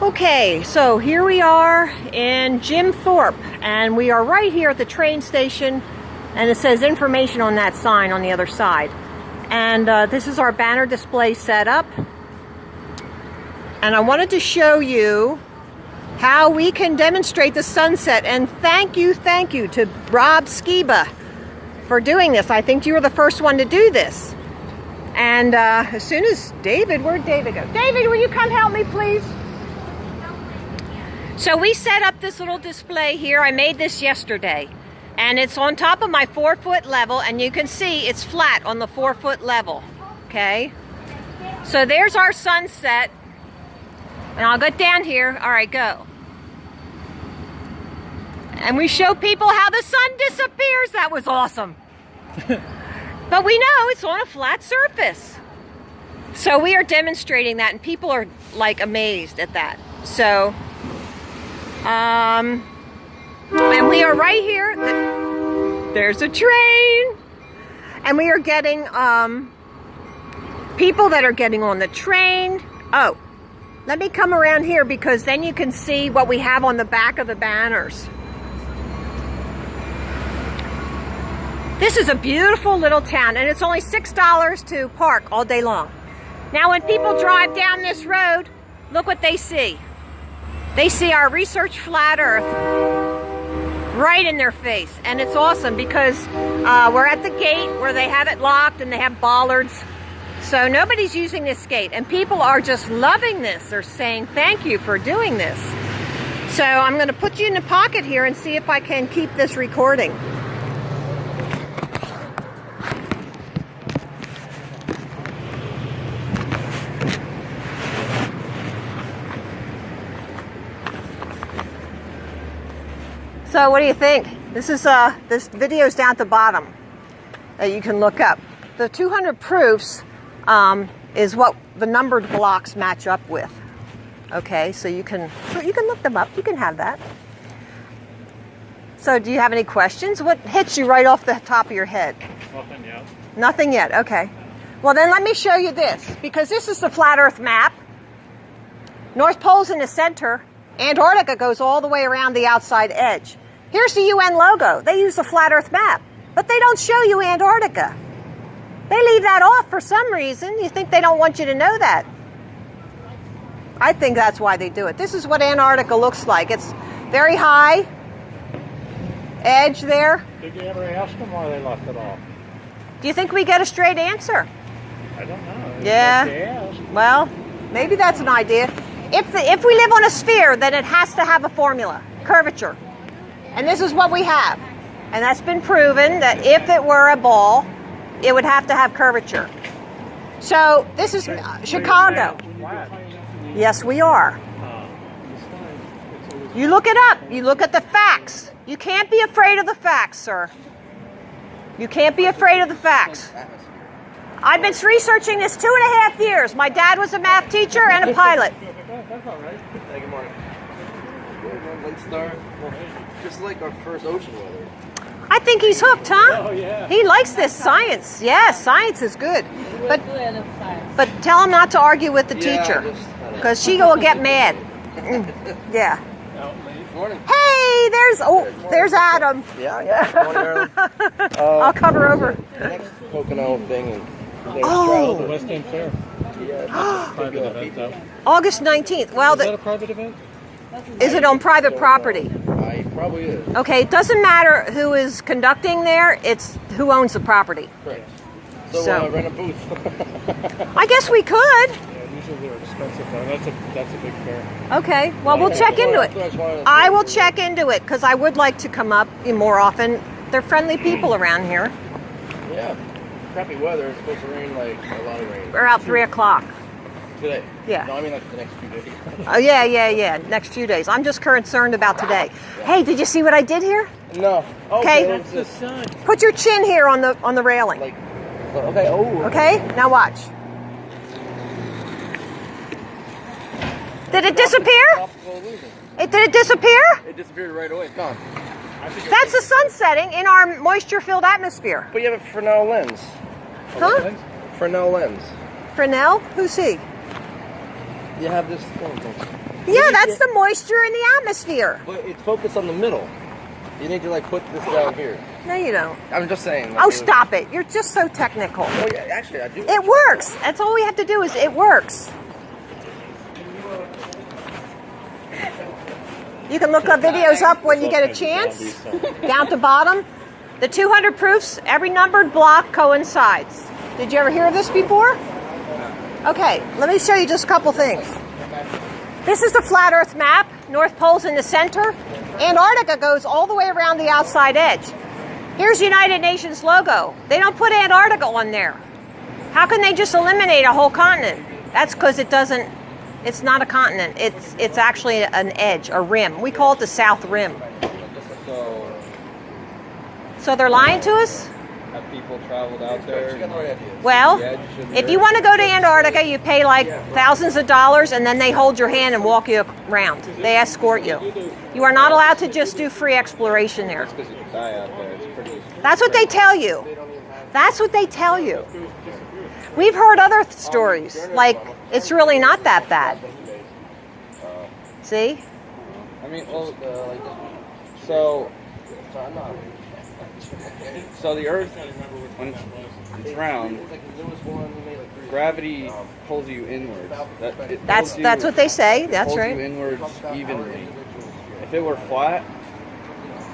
Okay, so here we are in Jim Thorpe, and we are right here at the train station, and it says information on that sign on the other side. And this is our banner display setup. And I wanted to show you how we can demonstrate the sunset. And thank you to Rob Skiba for doing this. I think you were the first one to do this. And as soon as David, where'd David go? David, will you come help me, please? So we set up this little display here. I made this yesterday. And it's on top of my 4-foot level, and you can see it's flat on the 4-foot level. Okay? So there's our sunset. And I'll get down here. All right, go. And we show people how the sun disappears. That was awesome. But we know it's on a flat surface. So we are demonstrating that, and people are like amazed at that. So, and we are right here. There's a train. And we are getting people that are getting on the train. Oh, let me come around here because then you can see what we have on the back of the banners. This is a beautiful little town, and it's only $6 to park all day long. Now when people drive down this road, look what they see. They see our Research Flat Earth right in their face, and it's awesome because we're at the gate where they have it locked and they have bollards. So nobody's using this gate, and people are just loving this. They're saying thank you for doing this. So I'm going to put you in the pocket here and see if I can keep this recording. So what do you think? This video's down at the bottom that you can look up. The 200 proofs is what the numbered blocks match up with. Okay, so you can look them up. You can have that. So do you have any questions? What hits you right off the top of your head? Nothing yet. Nothing yet, okay. Well then let me show you this, because this is the flat Earth map. North Pole's in the center. Antarctica goes all the way around the outside edge. Here's the UN logo. They use the flat Earth map, but they don't show you Antarctica. They leave that off for some reason. You think they don't want you to know that? I think that's why they do it. This is what Antarctica looks like. It's very high edge there. Did you ever ask them why they left it off? Do you think we get a straight answer? I don't know. Yeah. Well, maybe that's an idea. If we live on a sphere, then it has to have a formula, curvature. And this is what we have. And that's been proven that if it were a ball, it would have to have curvature. So this is Chicago. Yes, we are. You look it up. You look at the facts. You can't be afraid of the facts, sir. You can't be afraid of the facts. I've been researching this 2.5 years. My dad was a math teacher and a pilot. That's all right. Good morning. Let's start. Just like our first ocean weather. I think he's hooked, huh? Oh, yeah. He likes this science. Yeah, science is good. But tell him not to argue with the teacher, because she will get mad. Yeah. Morning. Hey, there's Adam. Yeah. Morning, I'll cover over. The next Pocono thing. And Oh. The West End Fair. Yeah. Private event, though. August 19th. Well, Is that a private event? is it on private property? I probably is. Okay, it doesn't matter who is conducting there. It's who owns the property. Correct. So- So rent a booth. I guess we could. Yeah, usually they're expensive, though. That's a big fair. Okay, well, we'll check into it. I will check into it, because I would like to come up more often. They're friendly people around here. Yeah. Crappy weather. It's supposed to rain like a lot of rain. We're out 3 o'clock. Today. Yeah. No, I mean like the next few days. Oh, yeah. Next few days. I'm just concerned about today. Hey, did you see what I did here? No. Okay. That's the sun. Put your chin here on the railing. Like. Okay. Oh. Okay. Now watch. Did it disappear? Did it disappear? It disappeared right away. It's gone. That's the sun setting in our moisture-filled atmosphere. But you have a Fresnel lens. Huh? Fresnel lens. Fresnel? Who's he? You have this thing. Yeah, that's the moisture in the atmosphere. But it's focused on the middle. You need to like put this down here. No, you don't. I'm just saying. Like, Oh, stop it. You're just so technical. Oh, yeah, actually, I do. It works. That's all we have to do is it works. You can look videos up when you get a chance. Down to bottom. The 200 proofs, every numbered block coincides. Did you ever hear of this before? Okay, let me show you just a couple things. This is the flat Earth map. North Pole's in the center. Antarctica goes all the way around the outside edge. Here's the United Nations logo. They don't put Antarctica on there. How can they just eliminate a whole continent? That's because it's not a continent. It's actually an edge, a rim. We call it the South Rim. So they're lying to us? Have people traveled out there? Well, if you want to go to Antarctica, you pay like thousands of dollars and then they hold your hand and walk you around. They escort you. You are not allowed to just do free exploration there. Because you can die out there. It's pretty. That's what they tell you. That's what they tell you. We've heard other stories, like it's really not that bad. See? I mean, well, So the Earth, when it's round, gravity pulls you inwards. That's what they say. That's pulls right. you inwards evenly. If it were flat,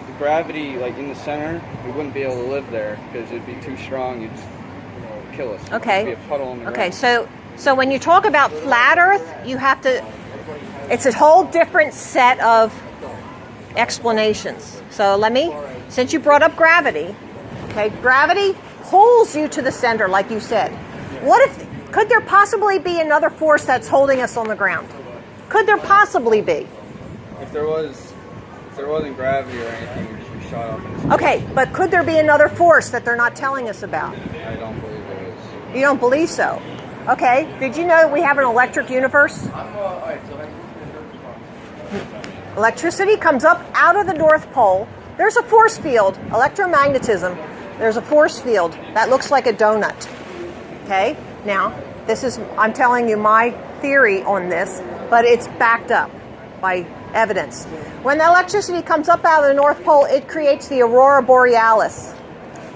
the gravity, like in the center, we wouldn't be able to live there because it'd be too strong. It'd just kill us. Okay. It'd be a puddle on the Okay. ground. So when you talk about flat Earth, you have to. It's a whole different set of explanations. So since you brought up gravity, okay, gravity pulls you to the center, like you said. Could there possibly be another force that's holding us on the ground? Could there possibly be? If there wasn't gravity or anything, we'd just be shot off into space. Okay, but could there be another force that they're not telling us about? I don't believe there is. You don't believe so? Okay, did you know that we have an electric universe? Electricity comes up out of the North Pole. There's a force field, electromagnetism. There's a force field that looks like a donut. Okay? Now, I'm telling you my theory on this, but it's backed up by evidence. When the electricity comes up out of the North Pole, it creates the Aurora Borealis.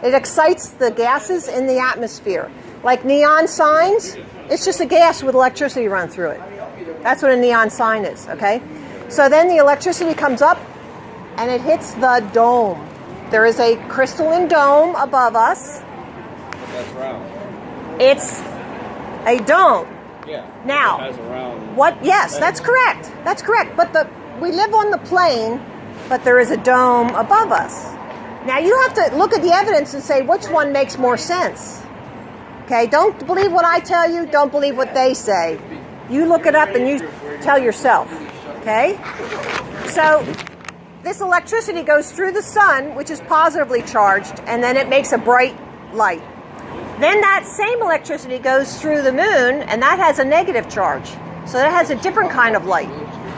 It excites the gases in the atmosphere. Like neon signs, it's just a gas with electricity run through it. That's what a neon sign is, okay? So then the electricity comes up and it hits the dome. There is a crystalline dome above us. That's round. It's a dome. Yeah. Now, it has a round. what? Yes, that's correct. That's correct. But we live on the plane, but there is a dome above us. Now you have to look at the evidence and say which one makes more sense. Okay, don't believe what I tell you. Don't believe what they say. You look it up and you tell yourself. Okay? So this electricity goes through the sun, which is positively charged, and then it makes a bright light. Then that same electricity goes through the moon, and that has a negative charge. So that has a different kind of light.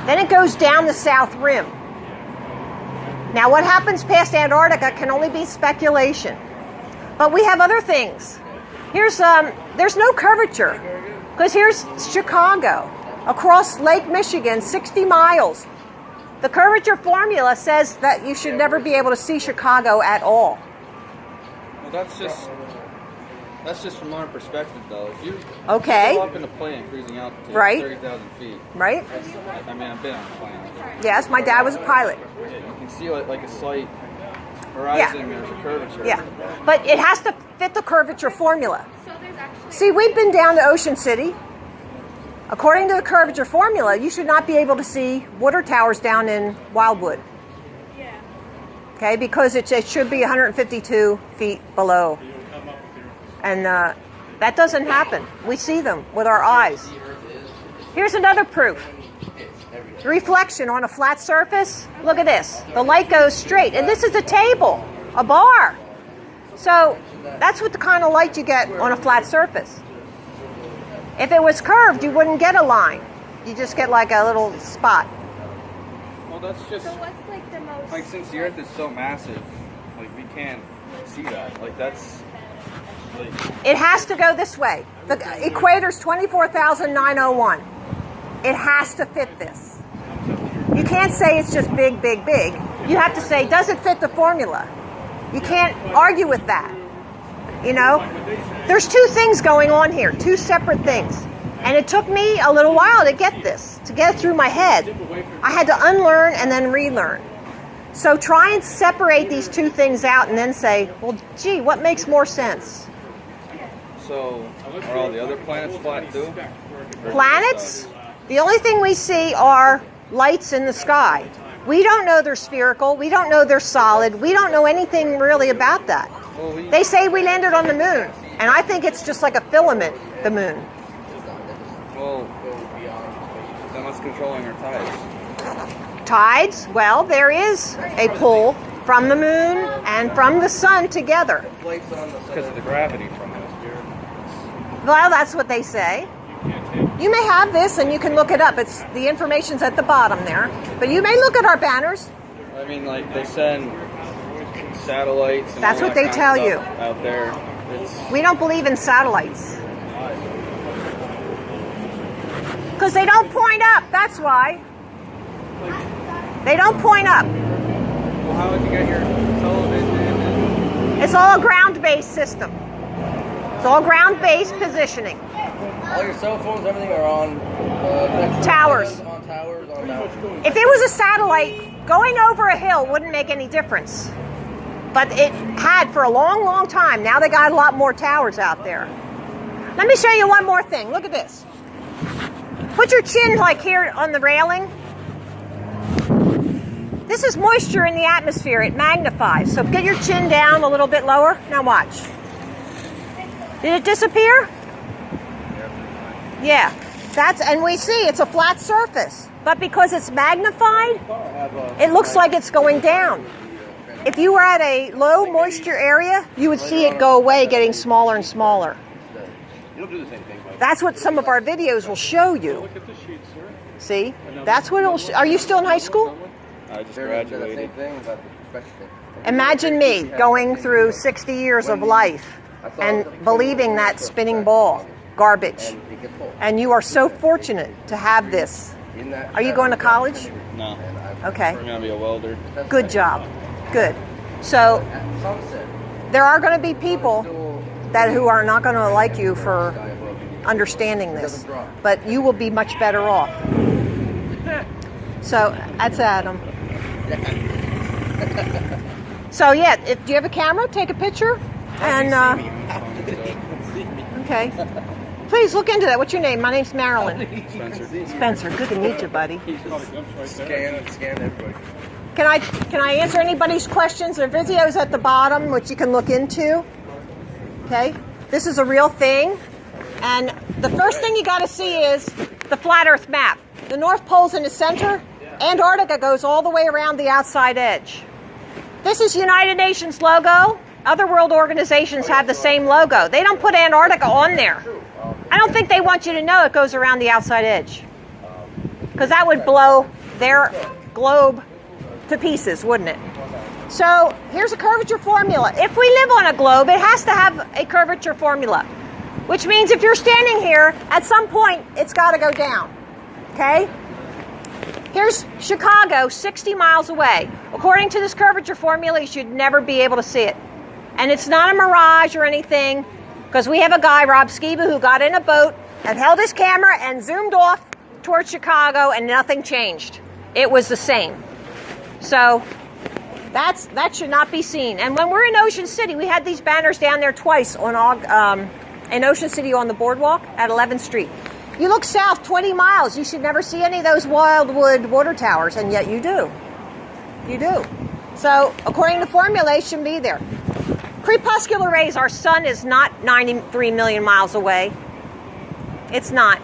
Then it goes down the South Rim. Now what happens past Antarctica can only be speculation. But we have other things. There's no curvature, because here's Chicago. Across Lake Michigan, 60 miles. The Curvature Formula says that you should never be able to see Chicago at all. Well, that's just from our perspective, though. If you Okay. go up in a plane cruising out to Right. 30,000 feet, Right? I mean, I've been on a plane. Yes, my dad was a pilot. You can see like a slight horizon. There's a curvature. Yeah, but it has to fit the Curvature Formula. See, we've been down to Ocean City. According to the Curvature Formula, you should not be able to see water towers down in Wildwood. Yeah. Okay, because it should be 152 feet below. And that doesn't happen. We see them with our eyes. Here's another proof. Reflection on a flat surface. Look at this. The light goes straight. And this is a table, a bar. So that's what the kind of light you get on a flat surface. If it was curved, you wouldn't get a line. You just get like a little spot. Well, that's just... So what's like the most... Like, since the Earth is so massive, like, we can't see that. Like, that's... Like, It has to go this way. The equator's 24,901. It has to fit this. can't say it's just big, big, big. You have to say, does it fit the formula? You can't argue with that. You know, there's two things going on here, two separate things. And it took me a little while to get this, to get it through my head. I had to unlearn and then relearn. So try and separate these two things out and then say, well, gee, what makes more sense? So, are all the other planets flat too? Planets? The only thing we see are lights in the sky. We don't know they're spherical. We don't know they're solid. We don't know anything really about that. They say we landed on the moon, and I think it's just like a filament, the moon. Well, then what's controlling our tides? Tides? Well, there is a pull from the moon and from the sun together. Because of the gravity from it. Well, that's what they say. You may have this, and you can look it up. It's the information's at the bottom there. But you may look at our banners. I mean, like, they send satellites and that's all what that they kind tell of you. stuff out there. We don't believe in satellites. Because they don't point up, that's why. They don't point up. Well, how would you get your television? It's all a ground-based system. It's all ground-based positioning. All your cell phones, everything are on towers. On towers, on towers. If it was a satellite, going over a hill wouldn't make any difference. But it had for a long, long time. Now they got a lot more towers out there. Let me show you one more thing. Look at this. Put your chin like here on the railing. This is moisture in the atmosphere. It magnifies. So get your chin down a little bit lower. Now watch. Did it disappear? Yeah. And we see it's a flat surface. But because it's magnified, it looks like it's going down. If you were at a low moisture area, you would see it go away, getting smaller and smaller. That's what some of our videos will show you. See? That's what it'll show. Are you still in high school? I just graduated. Imagine me going through 60 years of life and believing that spinning ball, garbage. And you are so fortunate to have this. Are you going to college? No. Okay. I'm going to be a welder. Good job. Good. So there are going to be people who are not going to like you for understanding this, but you will be much better off. So that's Adam. So yeah, do you have a camera? Take a picture. And okay. Please look into that. What's your name? My name's Marilyn. Spencer. Spencer. Good to meet you, buddy. Scan everybody. Can I answer anybody's questions? There are videos at the bottom which you can look into. Okay? This is a real thing. And the first thing you got to see is the flat Earth map. The North Pole's in the center. Antarctica goes all the way around the outside edge. This is United Nations logo. Other world organizations have the same logo. They don't put Antarctica on there. I don't think they want you to know it goes around the outside edge. Because that would blow their globe to pieces, wouldn't it? So here's a curvature formula. If we live on a globe, it has to have a curvature formula. Which means if you're standing here, at some point, it's got to go down. Okay? Here's Chicago, 60 miles away. According to this curvature formula, you should never be able to see it. And it's not a mirage or anything, because we have a guy, Rob Skiba, who got in a boat and held his camera and zoomed off towards Chicago, and nothing changed. It was the same. So that should not be seen. And when we're in Ocean City, we had these banners down there twice in Ocean City on the boardwalk at 11th Street. You look south 20 miles, you should never see any of those wildwood water towers, and yet you do. You do. So according to formula, it shouldn't be there. Crepuscular rays, our sun is not 93 million miles away. It's not.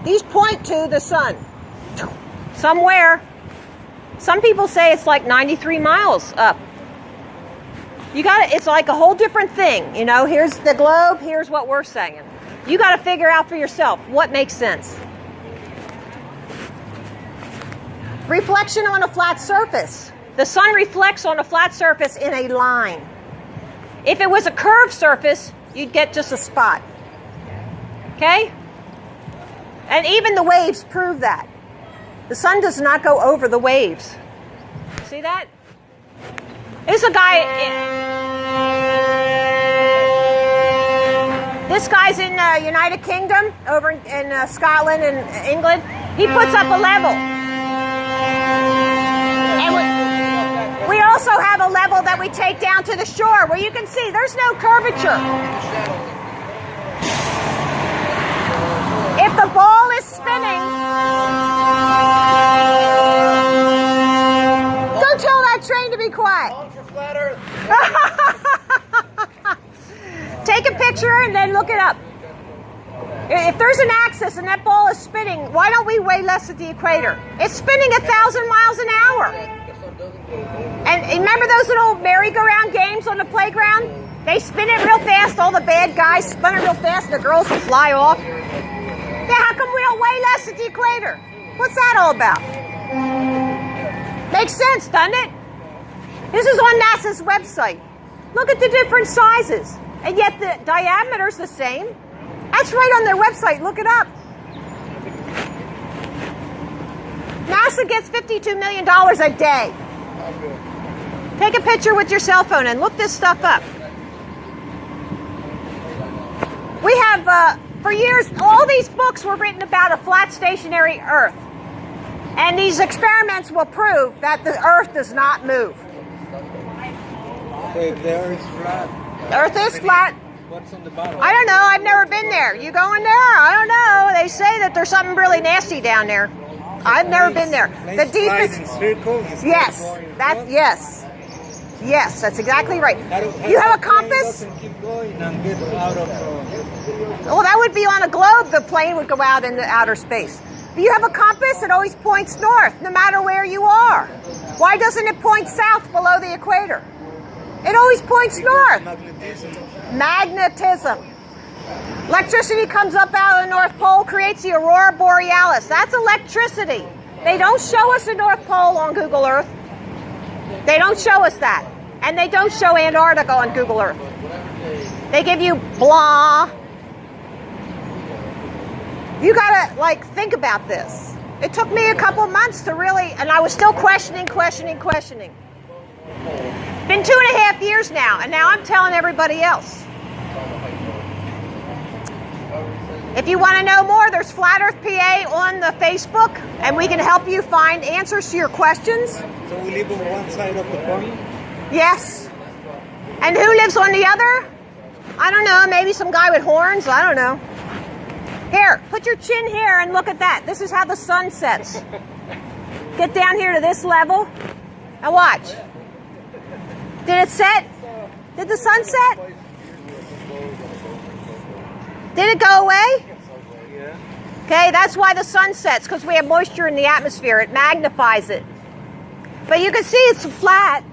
These point to the sun. Somewhere. Some people say it's like 93 miles up. It's like a whole different thing. You know, here's the globe, here's what we're saying. You got to figure out for yourself what makes sense. Reflection on a flat surface. The sun reflects on a flat surface in a line. If it was a curved surface, you'd get just a spot. Okay? And even the waves prove that. The sun does not go over the waves. See that? This is a guy. This guy's in United Kingdom, over in Scotland and England. He puts up a level. And we also have a level that we take down to the shore where you can see there's no curvature. If the ball is spinning, don't tell that train to be quiet. Take a picture and then look it up. If there's an axis and that ball is spinning, why don't we weigh less at the equator? It's spinning 1,000 miles an hour. And remember those little merry-go-round games on the playground? They spin it real fast, all the bad guys spin it real fast, and the girls will fly off. Yeah, how come we don't weigh less at the equator? What's that all about? Makes sense, doesn't it? This is on NASA's website. Look at the different sizes, and yet the diameter's the same. That's right on their website. Look it up. NASA gets $52 million a day. Take a picture with your cell phone and look this stuff up. We have, for years, all these books were written about a flat stationary Earth. And these experiments will prove that the Earth does not move. So if the Earth is flat. The Earth is flat. What's on the bottom? I don't know. I've never been there. You going there? I don't know. They say that there's something really nasty down there. I've never been there. The deepest. Yes. That. Yes. Yes. That's exactly right. You have a compass? Well, that would be on a globe. The plane would go out into outer space. You have a compass. It always points north, no matter where you are. Why doesn't it point south below the equator? It always points north. Magnetism. Electricity comes up out of the North Pole, creates the Aurora Borealis. That's electricity. They don't show us the North Pole on Google Earth. They don't show us that. And they don't show Antarctica on Google Earth. They give you blah. You gotta, like, think about this. It took me a couple months to really, and I was still questioning. It's been 2.5 years now, and now I'm telling everybody else. If you want to know more, there's Flat Earth PA on the Facebook, and we can help you find answers to your questions. So we live on one side of the pond? Yes. And who lives on the other? I don't know, maybe some guy with horns, I don't know. Here, put your chin here and look at that. This is how the sun sets. Get down here to this level, and watch. Did it set? Did the sun set? Did it go away? Yeah. Okay, that's why the sun sets, because we have moisture in the atmosphere. It magnifies it. But you can see it's flat.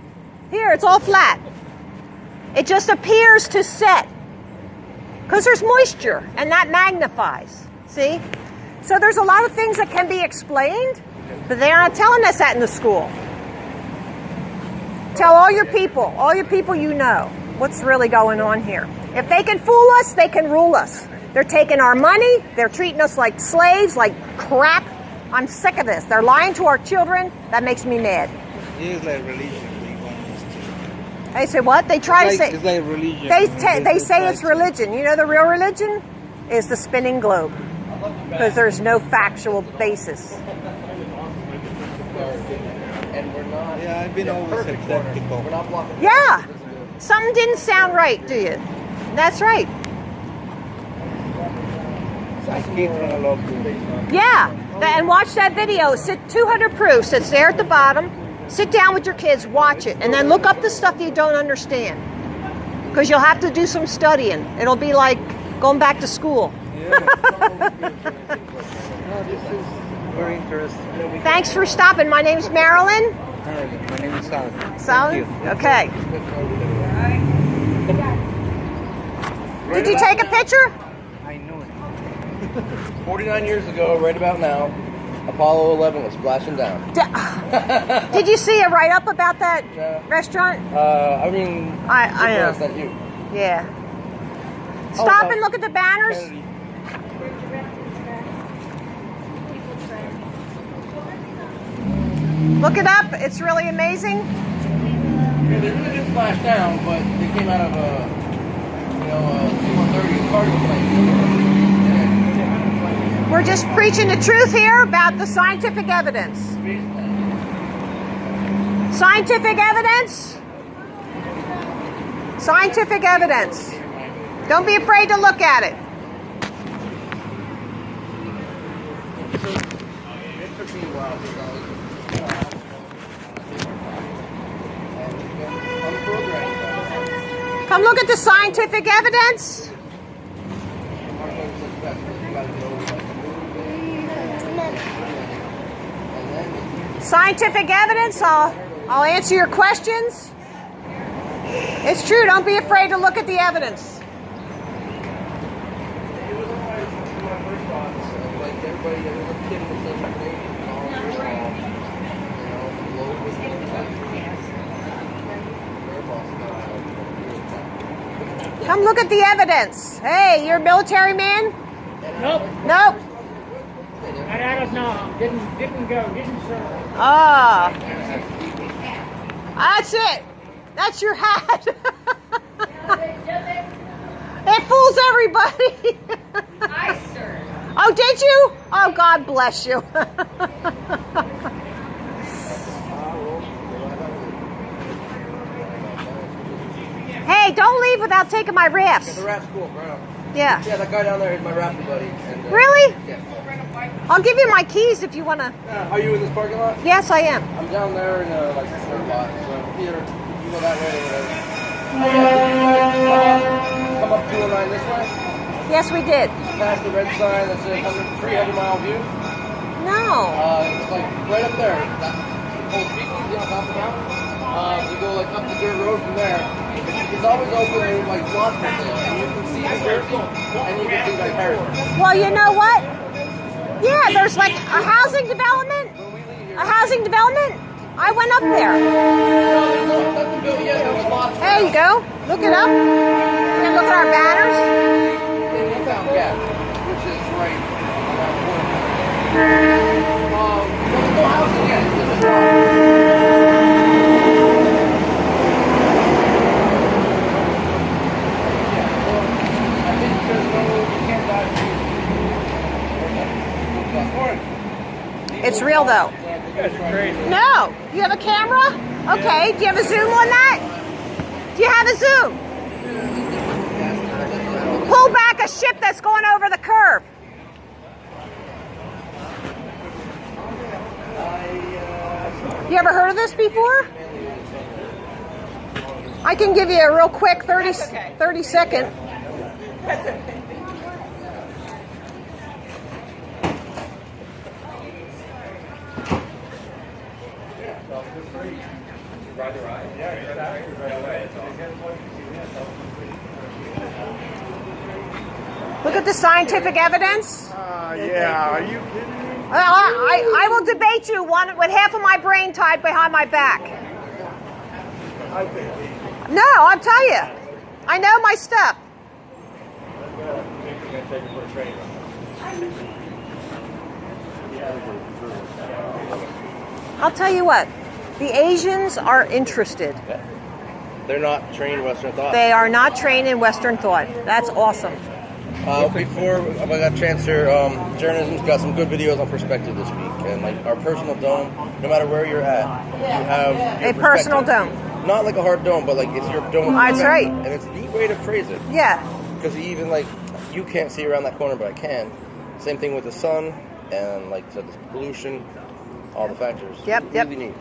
Here, it's all flat. It just appears to set because there's moisture, and that magnifies. See? So there's a lot of things that can be explained, but they're not telling us that in the school. Tell all your people you know, what's really going on here. If they can fool us, they can rule us. They're taking our money. They're treating us like slaves, like crap. I'm sick of this. They're lying to our children. That makes me mad. It is like religion. They say what? They try to say. It's like religion. They say it's religion. You know the real religion is the spinning globe, because there's no factual basis. Yeah, I've been always skeptical. Yeah, something didn't sound right, do you? That's right. Yeah, and watch that video. 200 proofs. It's there at the bottom. Sit down with your kids, watch it, and then look up the stuff you don't understand, because you'll have to do some studying. It'll be like going back to school. Yeah. No, this is very interesting. Thanks for stopping. My name's Marilyn. My name is Sal. Sal? Okay. Did you take a picture? I know it. 49 years ago, right about now, Apollo 11 was splashing down. Did you see a write-up about that No. restaurant? I mean, I know. that's not you. Yeah. Stop and look at the banners. Kennedy. Look it up. It's really amazing. Yeah, they really did splash down, but they came out of a, C-130 cargo plane. We're just preaching the truth here about the scientific evidence. Scientific evidence. Scientific evidence. Don't be afraid to look at it. It took me a while to Come look at the scientific evidence. Scientific evidence. I'll answer your questions. It's true. Don't be afraid to look at the evidence. Come look at the evidence. Hey, you're a military man? Nope. Nope. Didn't serve. Ah. That's it. That's your hat. It fools everybody. I served. Oh, did you? Oh, God bless you. Hey, don't leave without taking my rafts. The raft's cool, bro. Yeah. Yeah, that guy down there is my rafting buddy. And, Really? Yeah. I'll give you my keys if you want to. Are you in this parking lot? Yes, I am. I'm down there in the third lot, so either you go that way or whatever. Come up 209 this way, Yes, we did. past the red sign that says 300-mile view. No. It's like right up there. That old speakeasy on top of the mountain. You go like up the dirt road from there. It's always open and like lots of things. And you can see the Jersey and you can see like Harrisburg. Well, you know what? Yeah, there's like a housing development. A housing development. I went up there. There you go. Look it up. And look at our banners. Yeah, which is right around the corner. There's no housing yet. It's just I think there's you can't dive. It's real though. No. You have a camera? Okay. Do you have a zoom on that? Do you have a zoom? Pull back a ship that's going over the curve. You ever heard of this before? I can give you a real quick 30 second. Look at the scientific evidence. Yeah, are you kidding me? I will debate you one with half of my brain tied behind my back. No, I'll tell you. I know my stuff. I'll tell you what. The Asians are interested. They're not trained Western thought. They are not trained in Western thought. That's awesome. Before I got transfer, journalism's got some good videos on perspective this week, and like our personal dome. No matter where you're at, you have your A personal perspective. dome. Not like a hard dome, but like it's your dome. That's right. And it's a neat way to phrase it. Yeah. Because even like you can't see around that corner, but I can. Same thing with the sun and like so this pollution, all the factors. Yep, It's yep. really neat.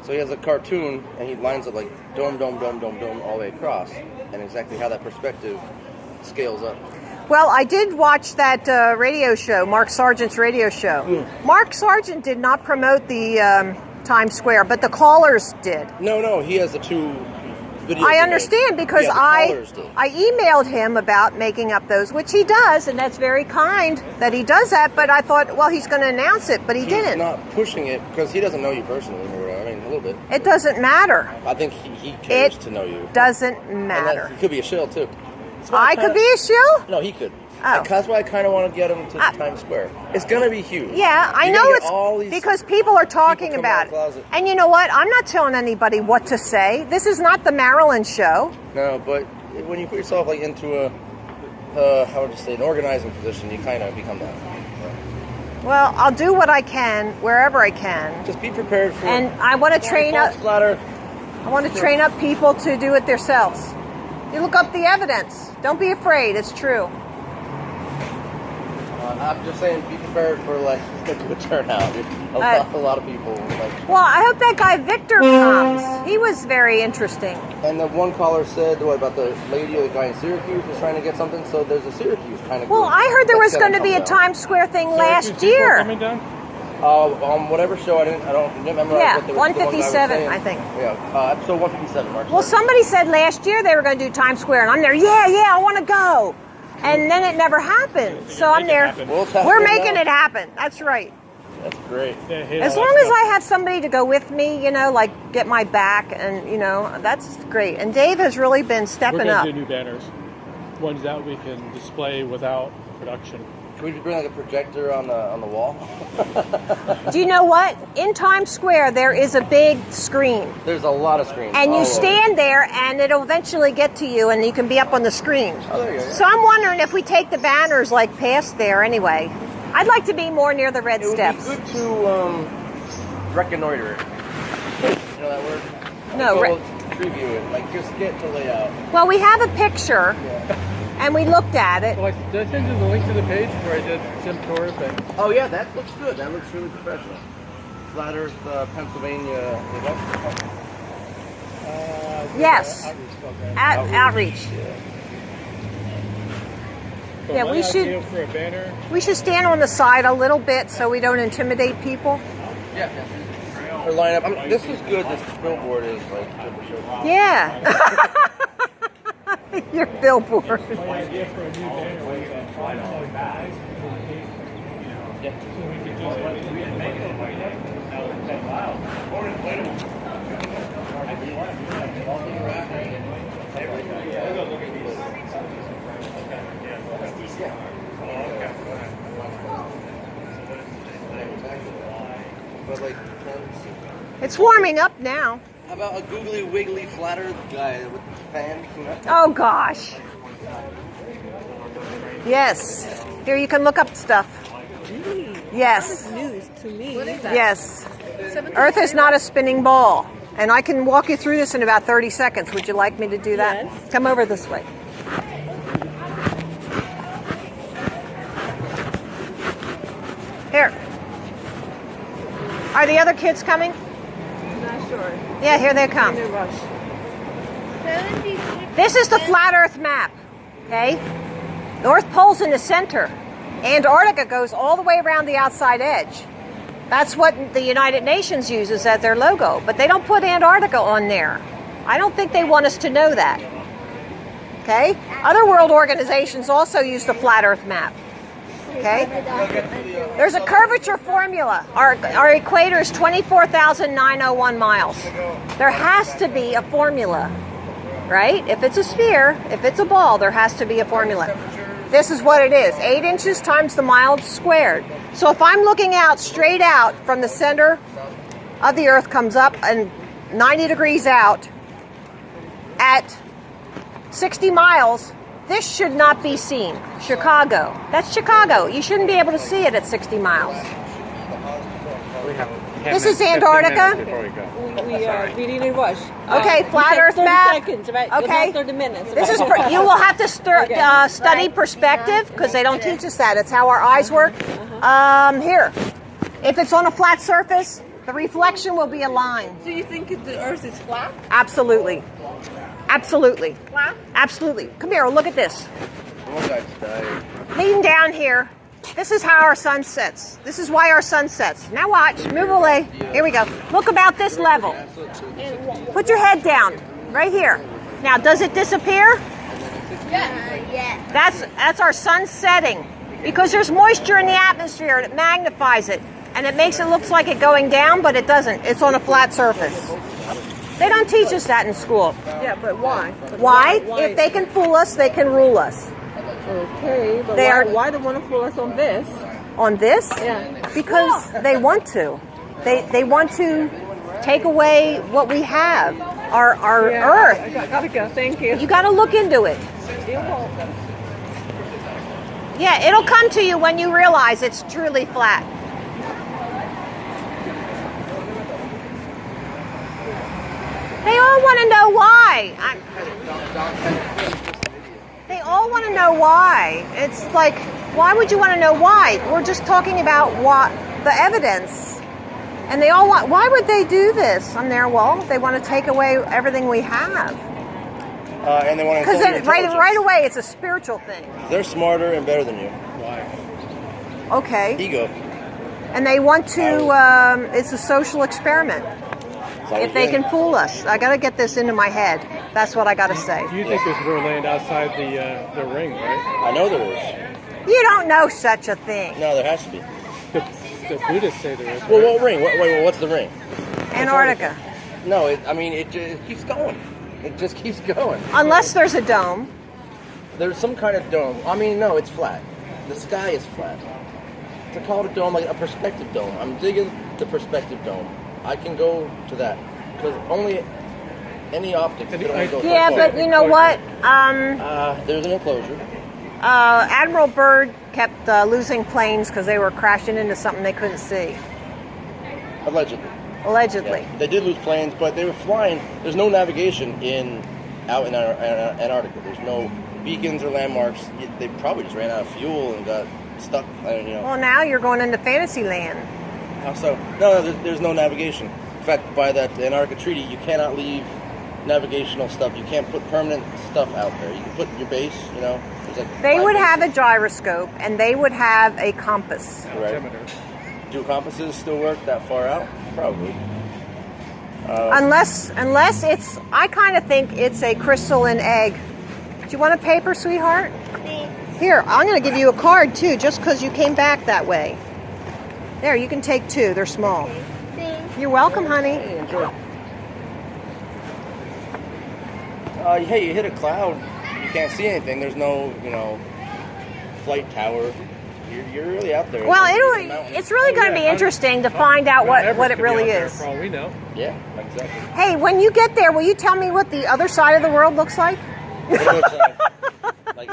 So he has a cartoon and he lines up like dome, dome, dome, dome, dome all the way across, and exactly how that perspective scales up. Well, I did watch that radio show, Mark Sargent's radio show. Mark Sargent did not promote the Times Square, but the callers did. No, he has the two videos. I understand because Yeah, the callers did. I emailed him about making up those, which he does, and that's very kind that he does that, but I thought, well, he's going to announce it, but he He's didn't. not pushing it because he doesn't know you personally, or whatever. I mean, a little bit. It doesn't matter. I think he cares It to know you. doesn't And matter. he could be a shill too. I could be a shill? No, he could. Oh. That's why I kind of want to get them to Times Square. It's going to be huge. Yeah, I You're know gonna get it's all these because people are talking coming about out of the closet. it. And you know what? I'm not telling anybody what to say. This is not the Maryland show. No, but when you put yourself like into a, how would you say, an organizing position, you kind of become that. Well, I'll do what I can wherever I can. Just be prepared for. And I want to train up. Splatter. I want to train up people to do it themselves. You look up the evidence. Don't be afraid. It's true. I'm just saying, be prepared for like a good turnout. A lot of people. Like, Well, I hope that guy Victor comes. He was very interesting. and the one caller said, what about the lady or the guy in Syracuse was trying to get something? So there's a Syracuse kind of. Well, group I heard there that's was going to be a coming out. Times Square thing last Syracuse people year. coming down? On whatever show, I don't remember. Yeah, what the one guy was 157, saying. I think. Yeah, episode 157. March Well, 3rd. somebody said last year they were going to do Times Square, and I'm there. Yeah, I want to go. And then it never happened. So I'm there. Well, it's happening We're making now. it happen. That's right. That's great. As long as I have somebody to go with me, you know, like get my back, and you know, that's great. And Dave has really been We're stepping going up. to do new banners. Ones that we can display without production. Can we just bring like a projector on the wall? Do you know what? In Times Square, there is a big screen. There's a lot of screens. And all you over. stand there, and it'll eventually get to you, and you can be up on the screen. Oh, there you go. So I'm wondering if we take the banners like past there anyway. I'd like to be more near the red It would steps. be good to reconnoiter it. You know that word? No, Like, go preview it. Like just get the layout. Well, we have a picture, and we looked at it. Well, did I send you the link to the page where I did Jim Thorpe and Oh yeah, that looks good. That looks really professional. Flat Earth, Pennsylvania. Yes, outreach program. outreach. But Yeah, one we should- idea for a banner. We should stand on the side a little bit so we don't intimidate people. Yeah. Or line up. This is good. This billboard is like. Yeah. Your billboard. My idea for a new banner was But like, It's warming up now. how about a googly wiggly flat Earth guy with the fan? Oh gosh. Yes. Here you can look up stuff. Yes. News to me. Yes. Earth is not a spinning ball. And I can walk you through this in about 30 seconds. Would you like me to do that? Yes. Come over this way. Here. Are the other kids coming? Not sure. Yeah, here they come. In a rush. This is the flat Earth map, okay? North Pole's in the center. Antarctica goes all the way around the outside edge. That's what the United Nations uses as their logo, but they don't put Antarctica on there. I don't think they want us to know that, okay? Other world organizations also use the flat Earth map, okay? There's a curvature formula. Our equator is 24,901 miles. There has to be a formula, right? If it's a sphere, if it's a ball, there has to be a formula. This is what it is, 8 inches times the miles squared. So if I'm looking out, straight out from the center of the Earth, comes up and 90 degrees out at 60 miles, this should not be seen. Chicago. That's Chicago. You shouldn't be able to see it at 60 miles. This is Antarctica. We are really in a rush. Okay, flat Earth 30 map. seconds, right? Okay. Not 30 minutes. This is you will have to study perspective because they don't teach us that. It's how our eyes work. Here, if it's on a flat surface, the reflection will be a line. So you think the Earth is flat? Absolutely, absolutely, Flat? absolutely. Come here. Look at this. One guy's dying. Lean down here. This is how our sun sets. This is why our sun sets. Now watch. Move away. Here we go. Look about this level. Put your head down. Right here. Now, does it disappear? Yeah. That's our sun setting. Because there's moisture in the atmosphere and it magnifies it. And it makes it look like it going down, but it doesn't. It's on a flat surface. They don't teach us that in school. Yeah, but why? Why? If they can fool us, they can rule us. Okay, but They are- why they want to fool us on this? On this? Yeah. Because they want to. They want to take away what we have, our Earth. I gotta go. Thank you. You got to look into it. Yeah, it'll come to you when you realize it's truly flat. They all want to know why. They all want to know why. It's like, why would you want to know why? We're just talking about what the evidence. And they all want, why would they do this? I'm there, well, they want to take away everything we have. And they want to Because right away, it's a spiritual thing. They're smarter and better than you. Okay. Ego. And they want to, it's a social experiment. If they can fool us. I got to get this into my head. That's what I got to say. Do you think there's more land outside the ring, right? I know there is. You don't know such a thing. No, there has to be. The Buddhists say there is. Well, right? what ring? Wait, what's the ring? Antarctica. No, it keeps going. It just keeps going. Unless there's a dome. There's some kind of dome. I mean, no, it's flat. The sky is flat. To call it a dome, like a perspective dome. I'm digging the perspective dome. I can go to that because only any optics can only go. Yeah, but you know what? There's an enclosure. Admiral Byrd kept losing planes because they were crashing into something they couldn't see. Allegedly. Allegedly. Yeah, they did lose planes, but they were flying. There's no navigation out in Antarctica. There's no beacons or landmarks. They probably just ran out of fuel and got stuck. Well, now you're going into fantasy land. How so? No, there's no navigation. In fact, by the Antarctica Treaty, you cannot leave navigational stuff. You can't put permanent stuff out there. You can put your base, there's like They would bases. have a gyroscope and they would have a compass. Right. Do compasses still work that far out? Probably. Unless it's, I kind of think it's a crystalline egg. Do you want a paper, sweetheart? Here, I'm going to give you a card too, just because you came back that way. There, you can take 2. They're small. You're welcome, honey. Hey, enjoy. Hey, you hit a cloud. You can't see anything. There's no, flight tower. You're really out there. Well, it's really going to be interesting to find out what it really is. For all we know. Yeah, exactly. Hey, when you get there, will you tell me what the other side of the world looks like? Like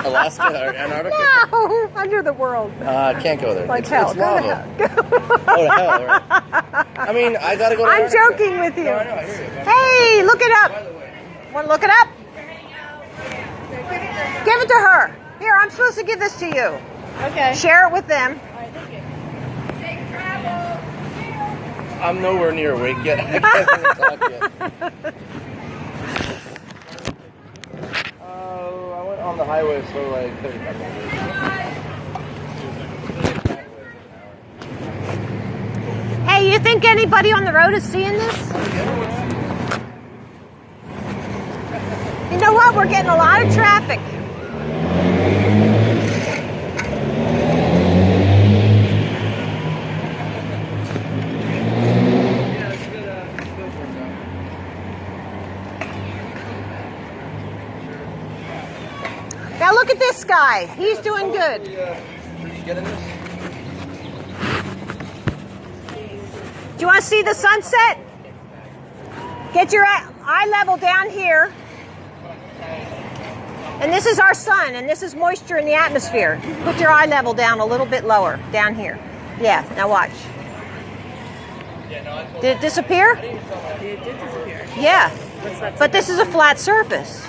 Alaska or Antarctica? No, under the world. Can't go there. Like hell. It's Go to lava. hell. Oh, to hell, right? I mean, I gotta go to I'm Antarctica. joking with you. No, I know, I hear you. Hey, look it up. Want to look it up? Give it to her. Here, I'm supposed to give this to you. Okay. Share it with them. I'm nowhere near awake yet. I can't even talk yet. I went on the highway for like 35 minutes. Hey, you think anybody on the road is seeing this? You know what? We're getting a lot of traffic. Now look at this guy. He's doing good. Should you get in this? Do you want to see the sunset? Get your eye level down here. And this is our sun, and this is moisture in the atmosphere. Put your eye level down a little bit lower, down here. Yeah, now watch. Did it disappear? It did disappear. Yeah, but this is a flat surface.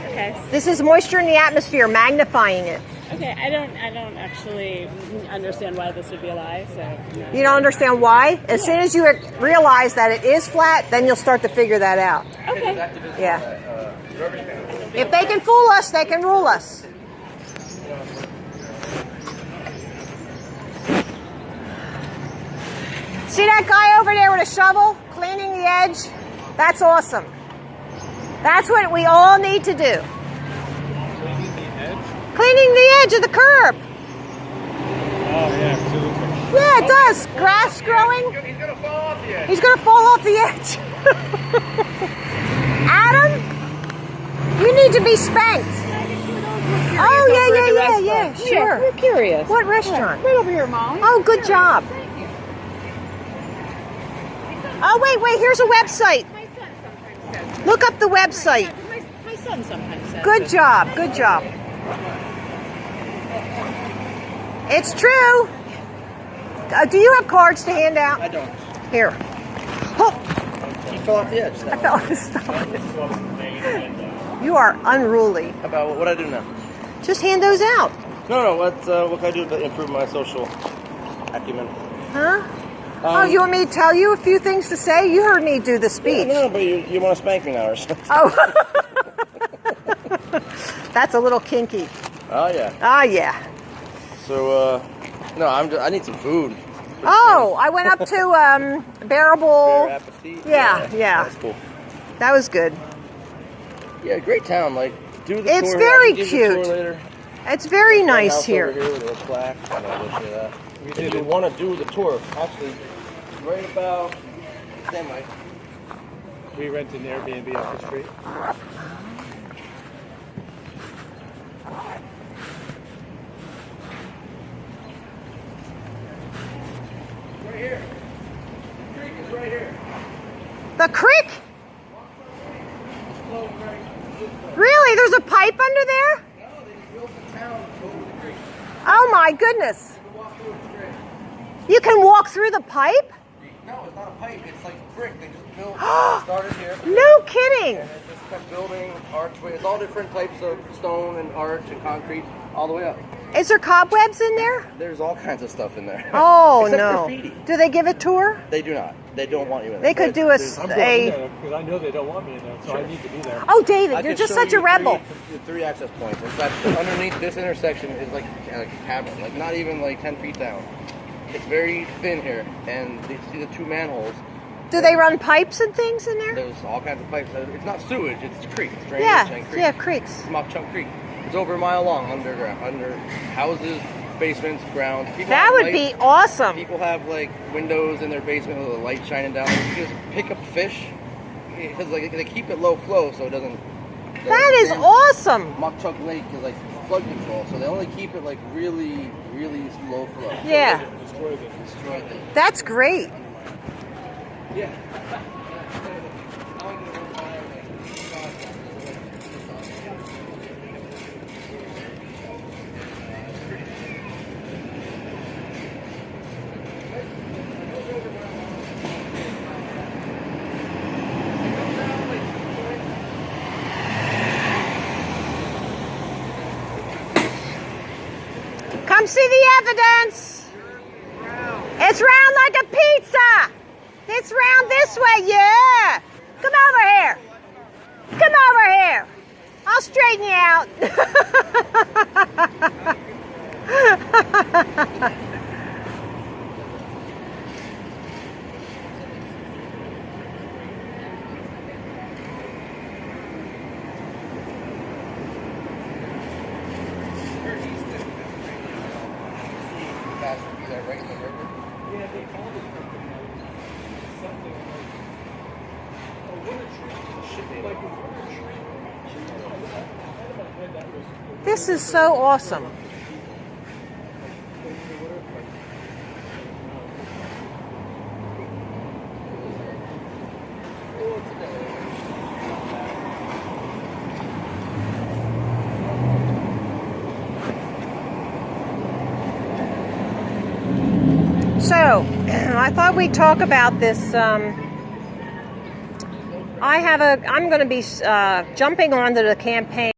Okay. This is moisture in the atmosphere, magnifying it. Okay. I don't actually understand why this would be a lie. So. No. You don't understand why? As soon as you realize that it is flat, then you'll start to figure that out. Okay. Yeah. If they can fool us, they can rule us. See that guy over there with a shovel cleaning the edge? That's awesome. That's what we all need to do. Cleaning the edge of the curb. Oh, yeah, absolutely. Yeah, it does. Grass growing. He's gonna fall off the edge. He's going to fall off the edge. Adam, you need to be spanked. Oh, yeah, over at the yeah, restaurant. yeah, sure. We're curious. What restaurant? Right over here, Molly. Oh, good job. Oh, wait, here's a website. My son sometimes says. Look up the website. My son sometimes says. Good job, good job. It's true. Do you have cards to hand out? I don't. Here. Oh, You fell off the edge. I fell off the stomach. You are unruly. How about what I do now? Just hand those out. No. What can I do to improve my social acumen? Huh? Oh, you want me to tell you a few things to say? You heard me do the speech. No, but you want to spank me now or something? Oh. That's a little kinky. Oh yeah. Ah, yeah. So no, I need some food. Oh, I went up to Bearable. Bare appetit. Yeah. That's cool. That was good. Yeah, great town. Like, do the It's tour. very I can give you a cute. tour later. It's very nice House here. Over here with a little plaque. I know, we'll show you that. If you want to do the tour, actually, right about. Stand by. We rent an Airbnb off the street. Right here. The creek is right here. The creek? Really? There's a pipe under there? No, they built the town over the creek. Oh my goodness. You can walk through it straight. You can walk through the pipe? No, it's not a pipe. It's like brick. They just built. Started here. No kidding. And it just kept building archways. It's all different types of stone and arch and concrete all the way up. Is there cobwebs in there? There's all kinds of stuff in there. Oh, Except no. graffiti. Do they give a tour? They do not. They don't want you in there. They could do a... I'm going in there because I know they don't want me in there, so I need to be there. Oh, I David, you're can just show such a you rebel. three access points. In fact, underneath this intersection is like a cavern, like not even like 10 feet down. It's very thin here, and you see the two manholes. Do they run pipes and things in there? There's all kinds of pipes. It's not sewage, it's creek. It's drainage and creek. Yeah, creeks. It's Mock Chunk Creek. It's over a mile long underground, under houses, basements, grounds. People That have would lights. be awesome. People have like windows in their basement with a light shining down. You just pick up fish because like they keep it low flow so it doesn't. That is awesome. Mock Chunk Lake is like flood control, so they only keep it like really, really low flow. Yeah, Destroy them. Destroy it. that's great. Yeah. Come see the evidence. It's round like a pizza. It's round this way, yeah. Come over here. Come over here. I'll straighten you out. Right in the river. Yeah, they call it something like a winter tree. Should be like a winter tree. This is so awesome. So, I thought we'd talk about this. I'm going to be jumping onto the campaign.